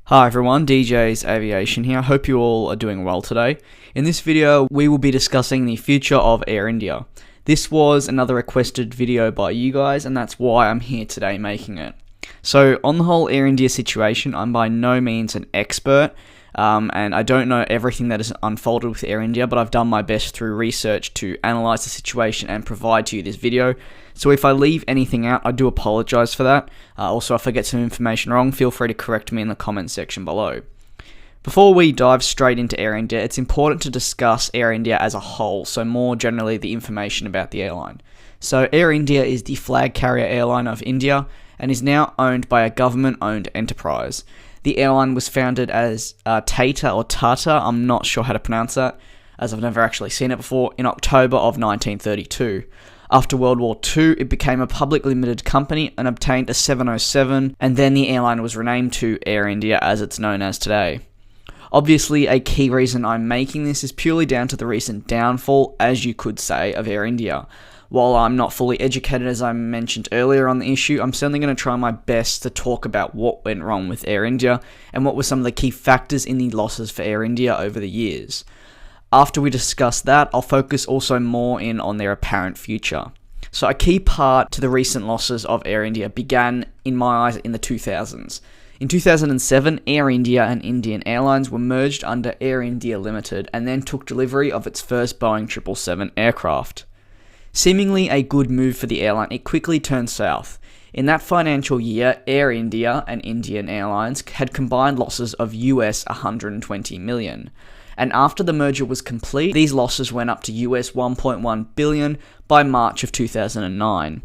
Hi everyone, DJ's Aviation here. I hope you all are doing well today. In this video, we will be discussing the future of Airindia. This was another requested video by you guys, and that's why I'm here today making it. So, on the whole Airindia situation, I'm by no means an expert, and I don't know everything that has unfolded with Airindia, but I've done my best through research to analyse the situation and provide to you this video. So if I leave anything out, I do apologise for that. Also, if I get some information wrong, feel free to correct me in the comment section below. Before we dive straight into Airindia, it's important to discuss Airindia as a whole, so more generally the information about the airline. So Airindia is the flag carrier airline of India and is now owned by a government-owned enterprise. The airline was founded as Tata, I'm not sure how to pronounce that, as I've never actually seen it before, in October of 1932. After World War II, it became a public limited company and obtained a 707, and then the airline was renamed to Airindia as it's known as today. Obviously, a key reason I'm making this is purely down to the recent downfall, as you could say, of Airindia. While I'm not fully educated, as I mentioned earlier on the issue, I'm certainly going to try my best to talk about what went wrong with Airindia and what were some of the key factors in the losses for Airindia over the years. After we discuss that, I'll focus also more in on their apparent future. So a key part to the recent losses of Airindia began, in my eyes, in the 2000s. In 2007, Airindia and Indian Airlines were merged under Airindia Limited and then took delivery of its first Boeing 777 aircraft. Seemingly a good move for the airline, it quickly turned south. In that financial year, Airindia and Indian Airlines had combined losses of US $120 million. And after the merger was complete, these losses went up to US $1.1 billion by March of 2009.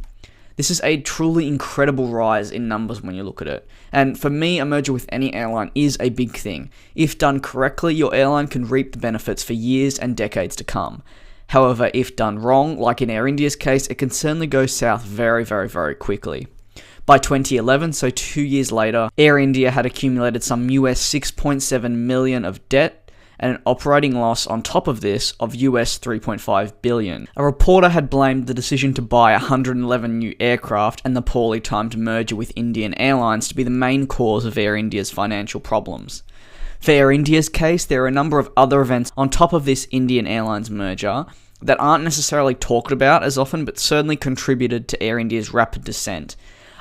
This is a truly incredible rise in numbers when you look at it. And for me, a merger with any airline is a big thing. If done correctly, your airline can reap the benefits for years and decades to come. However, if done wrong, like in Airindia's case, it can certainly go south very quickly. By 2011, so 2 years later, Airindia had accumulated some US $6.7 million of debt, and an operating loss on top of this of US $3.5 billion. A reporter had blamed the decision to buy 111 new aircraft and the poorly timed merger with Indian Airlines to be the main cause of Airindia's financial problems. For Airindia's case, there are a number of other events on top of this Indian Airlines merger that aren't necessarily talked about as often, but certainly contributed to Airindia's rapid descent.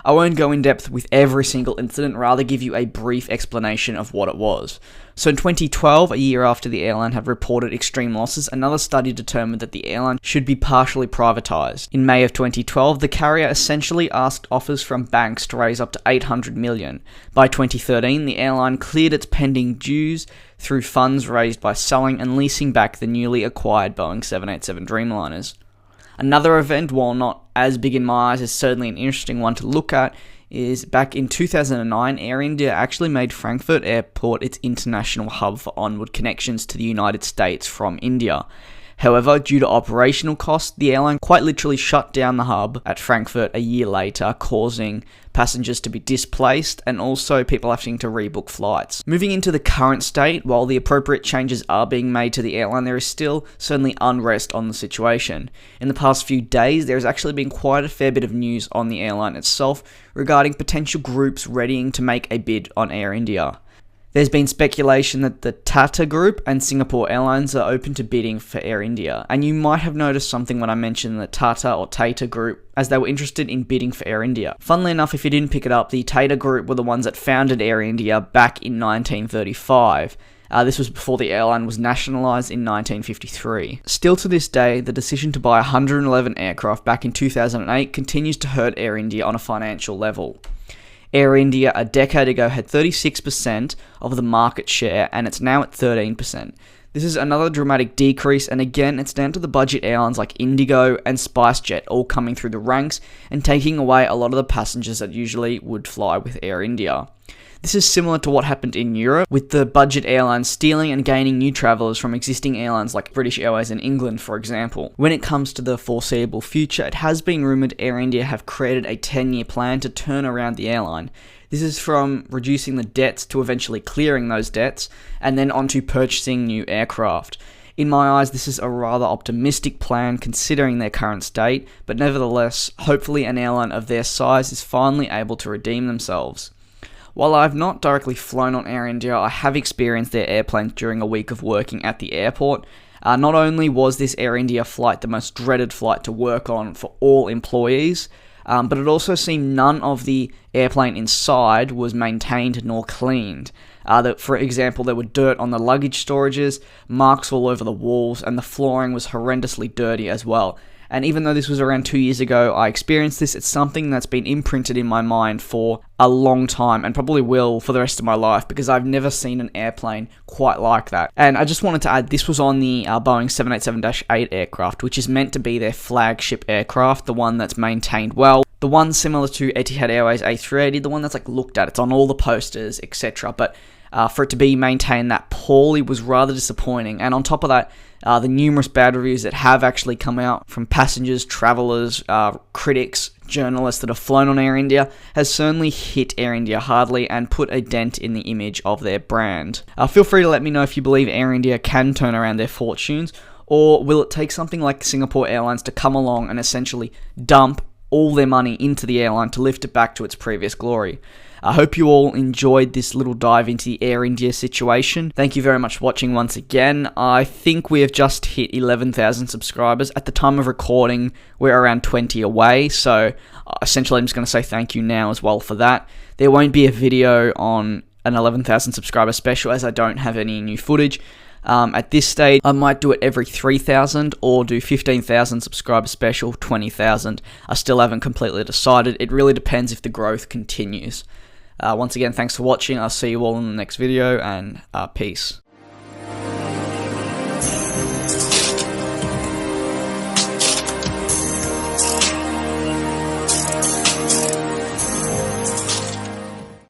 I won't go in depth with every single incident, rather give you a brief explanation of what it was. So in 2012, a year after the airline had reported extreme losses, another study determined that the airline should be partially privatised. In May of 2012, the carrier essentially asked offers from banks to raise up to $800 million. By 2013, the airline cleared its pending dues through funds raised by selling and leasing back the newly acquired Boeing 787 Dreamliners. Another event, while not as big in my eyes, is certainly an interesting one to look at, is back in 2009, Airindia actually made Frankfurt Airport its international hub for onward connections to the United States from India. However, due to operational costs, the airline quite literally shut down the hub at Frankfurt a year later, causing passengers to be displaced and also people having to rebook flights. Moving into the current state, while the appropriate changes are being made to the airline, there is still certainly unrest on the situation. In the past few days, there has actually been quite a fair bit of news on the airline itself regarding potential groups readying to make a bid on Airindia. There's been speculation that the Tata Group and Singapore Airlines are open to bidding for Airindia, and you might have noticed something when I mentioned the Tata Group, as they were interested in bidding for Airindia. Funnily enough, if you didn't pick it up, the Tata Group were the ones that founded Airindia back in 1935. This was before the airline was nationalised in 1953. Still to this day, the decision to buy 111 aircraft back in 2008 continues to hurt Airindia on a financial level. Airindia a decade ago had 36% of the market share, and it's now at 13%. This is another dramatic decrease, and again, it's down to the budget airlines like Indigo and SpiceJet all coming through the ranks and taking away a lot of the passengers that usually would fly with Airindia. This is similar to what happened in Europe, with the budget airlines stealing and gaining new travellers from existing airlines like British Airways in England, for example. When it comes to the foreseeable future, it has been rumoured Airindia have created a 10-year plan to turn around the airline. This is from reducing the debts to eventually clearing those debts, and then onto purchasing new aircraft. In my eyes, this is a rather optimistic plan considering their current state, but nevertheless, hopefully an airline of their size is finally able to redeem themselves. While I've not directly flown on Airindia, I have experienced their airplanes during a week of working at the airport. Not only was this Airindia flight the most dreaded flight to work on for all employees, but it also seemed none of the airplane inside was maintained nor cleaned. For example, there were dirt on the luggage storages, marks all over the walls, and the flooring was horrendously dirty as well. And even though this was around 2 years ago, I experienced this, it's something that's been imprinted in my mind for a long time, and probably will for the rest of my life, because I've never seen an airplane quite like that. And I just wanted to add, this was on the Boeing 787-8 aircraft, which is meant to be their flagship aircraft, the one that's maintained well, the one similar to Etihad Airways A380, the one that's like looked at, it's on all the posters, etc. But for it to be maintained that poorly was rather disappointing. And on top of that, the numerous bad reviews that have actually come out from passengers, travellers, critics, journalists that have flown on Airindia has certainly hit Airindia hardly and put a dent in the image of their brand. Feel free to let me know if you believe Airindia can turn around their fortunes, or will it take something like Singapore Airlines to come along and essentially dump all their money into the airline to lift it back to its previous glory. I hope you all enjoyed this little dive into the Airindia situation. Thank you very much for watching once again. I think we have just hit 11,000 subscribers. At the time of recording, we're around 20 away, so essentially I'm just going to say thank you now as well for that. There won't be a video on an 11,000 subscriber special as I don't have any new footage. At this stage, I might do it every 3,000 or do 15,000 subscriber special, 20,000. I still haven't completely decided. It really depends if the growth continues. Once again, thanks for watching. I'll see you all in the next video, and peace.